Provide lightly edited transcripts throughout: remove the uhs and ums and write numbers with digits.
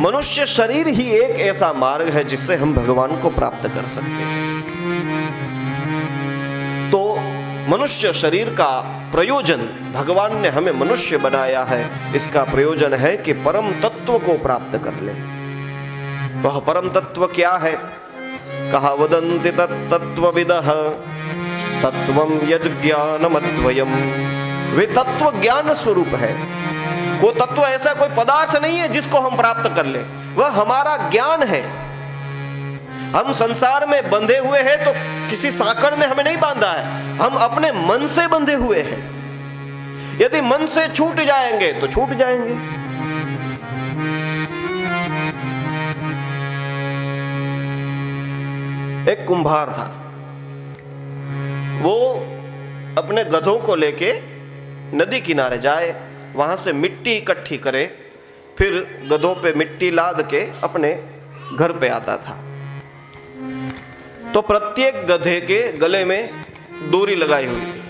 मनुष्य शरीर ही एक ऐसा मार्ग है जिससे हम भगवान को प्राप्त कर सकते हैं। तो मनुष्य शरीर का प्रयोजन, भगवान ने हमें मनुष्य बनाया है, इसका प्रयोजन है कि परम तत्व को प्राप्त कर ले। वह परम तत्व क्या है? कहा वदन्ति तत्त्वविदः तत्वं यज्ञानमद्वयम्। वे तत्व ज्ञान स्वरूप है। वो तत्व ऐसा कोई पदार्थ नहीं है जिसको हम प्राप्त कर ले, वह हमारा ज्ञान है। हम संसार में बंधे हुए हैं तो किसी सांकड़ ने हमें नहीं बांधा है, हम अपने मन से बंधे हुए हैं। यदि मन से छूट जाएंगे तो छूट जाएंगे। एक कुम्हार था, वो अपने गधों को लेके नदी किनारे जाए, वहां से मिट्टी इकट्ठी करे, फिर गधों पे मिट्टी लाद के अपने घर पे आता था। तो प्रत्येक गधे के गले में डोरी लगाई हुई थी।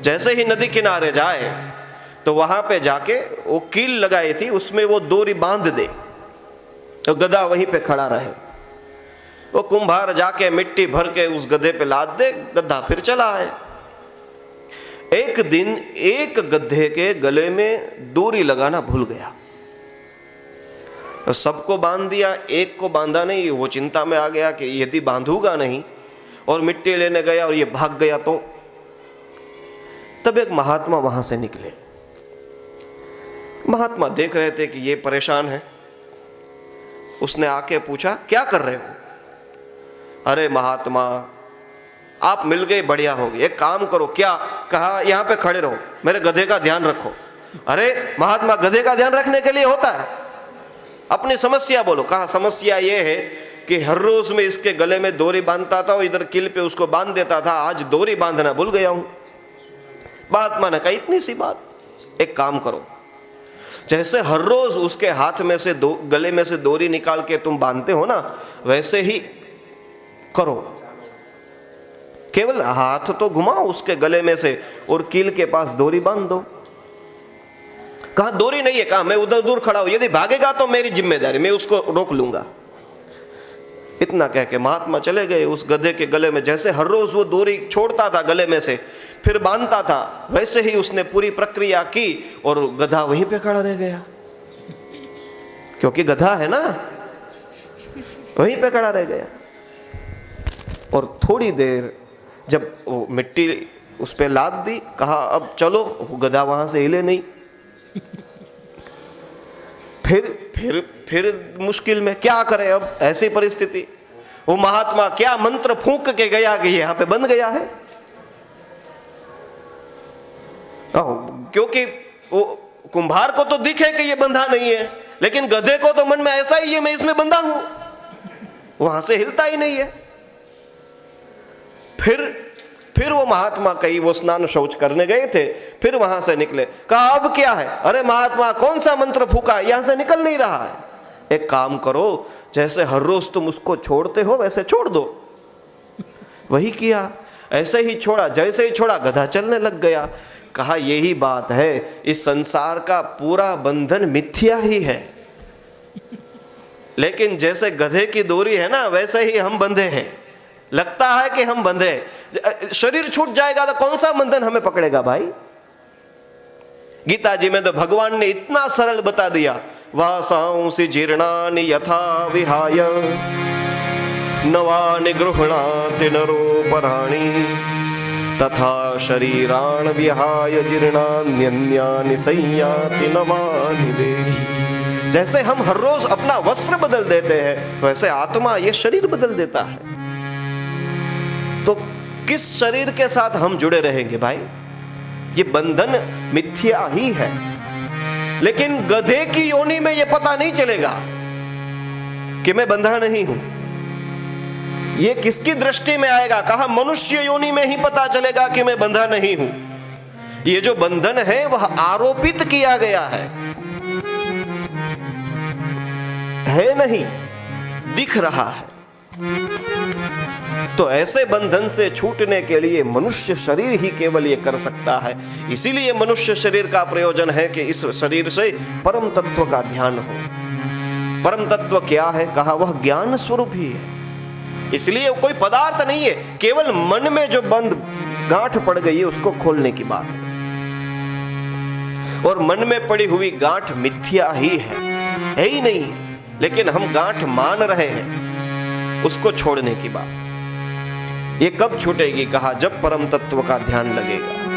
जैसे ही नदी किनारे जाए तो वहां पे जाके वो कील लगाई थी, उसमें वो डोरी बांध दे तो गधा वहीं पे खड़ा रहे। वो कुम्हार जाके मिट्टी भर के उस गधे पे लाद दे, गधा फिर चला आए। एक दिन एक गधे के गले में डोरी लगाना भूल गया, तो सबको बांध दिया, एक को बांधा नहीं। वो चिंता में आ गया कि यदि बांधूगा नहीं और मिट्टी लेने गया और ये भाग गया तो। तब एक महात्मा वहां से निकले। महात्मा देख रहे थे कि ये परेशान है। उसने आके पूछा, क्या कर रहे हो? अरे महात्मा, आप मिल गए, बढ़िया हो गई। एक काम करो। क्या? कहा यहाँ पे खड़े रहो, मेरे गधे का ध्यान रखो। अरे महात्मा, गधे का ध्यान रखने के लिए होता है? अपनी समस्या बोलो। कहा समस्या ये है कि हर रोज में इसके गले में डोरी बांधता था और इधर कील पे उसको बांध देता था, आज डोरी बांधना भूल गया हूं। महात्मा ने कहा इतनी सी बात, एक काम करो, जैसे हर रोज उसके हाथ में से गले में से डोरी निकाल के तुम बांधते हो ना, वैसे ही करो। केवल हाथ तो घुमाओ उसके गले में से और कील के पास डोरी बांध दो। कहा डोरी नहीं है। कहा मैं उधर दूर खड़ा हूं, यदि भागेगा तो मेरी जिम्मेदारी, मैं उसको रोक लूंगा। इतना कह के महात्मा चले गए। उस गधे के गले में जैसे हर रोज वो डोरी छोड़ता था गले में से, फिर बांधता था, वैसे ही उसने पूरी प्रक्रिया की और गधा वहीं पे खड़ा रह गया। क्योंकि गधा है ना, वहीं पे खड़ा रह गया। और थोड़ी देर जब वो मिट्टी उस पे लाद दी, कहा अब चलो, गधा वहां से हिले नहीं। फिर मुश्किल में, क्या करे अब ऐसी परिस्थिति। वो महात्मा क्या मंत्र फूंक के गया कि यहां पे बंध गया है। क्योंकि वो कुम्हार को तो दिखे कि ये बंधा नहीं है, लेकिन गधे को तो मन में ऐसा ही है मैं इसमें बंधा हूं, वहां से हिलता ही नहीं है। फिर वो महात्मा कहीं वो स्नान शौच करने गए थे, फिर वहां से निकले। कहा अब क्या है? अरे महात्मा, कौन सा मंत्र फूका, यहां से निकल नहीं रहा है। एक काम करो, जैसे हर रोज तुम उसको छोड़ते हो वैसे छोड़ दो। वही किया, ऐसे ही छोड़ा। जैसे ही छोड़ा गधा चलने लग गया। कहा यही बात है, इस संसार का पूरा बंधन मिथ्या ही है, लेकिन जैसे गधे की डोरी है ना, वैसे ही हम बंधे हैं। लगता है कि हम बंधे, शरीर छूट जाएगा तो कौन सा बंधन हमें पकड़ेगा भाई। गीता जी में तो भगवान ने इतना सरल बता दिया, वासांसि जीर्णानि यथा विहाय नवानि गृह्णाति नरोपराणि तथा शरीराण विहाय जीर्णान्यन्यानि संयाति नवानि देहि। जैसे हम हर रोज अपना वस्त्र बदल देते हैं, वैसे आत्मा ये शरीर बदल देता है। तो किस शरीर के साथ हम जुड़े रहेंगे भाई? ये बंधन मिथ्या ही है। लेकिन गधे की योनि में ये पता नहीं चलेगा कि मैं बंधा नहीं हूं। ये किसकी दृष्टि में आएगा? कहा मनुष्य योनि में ही पता चलेगा कि मैं बंधा नहीं हूं। ये जो बंधन है वह आरोपित किया गया है नहीं, दिख रहा है। तो ऐसे बंधन से छूटने के लिए मनुष्य शरीर ही केवल ये कर सकता है। इसीलिए मनुष्य शरीर का प्रयोजन है कि इस शरीर से परम तत्व का ध्यान हो। परम तत्व क्या है? कहा वह ज्ञान स्वरूप ही है। इसलिए कोई पदार्थ नहीं है, केवल मन में जो बंद गांठ पड़ गई है उसको खोलने की बात है। और मन में पड़ी हुई गांठ मिथ्या ही है ही नहीं, लेकिन हम गांठ मान रहे हैं, उसको छोड़ने की बात। ये कब छूटेगी? कहा जब परम तत्व का ध्यान लगेगा।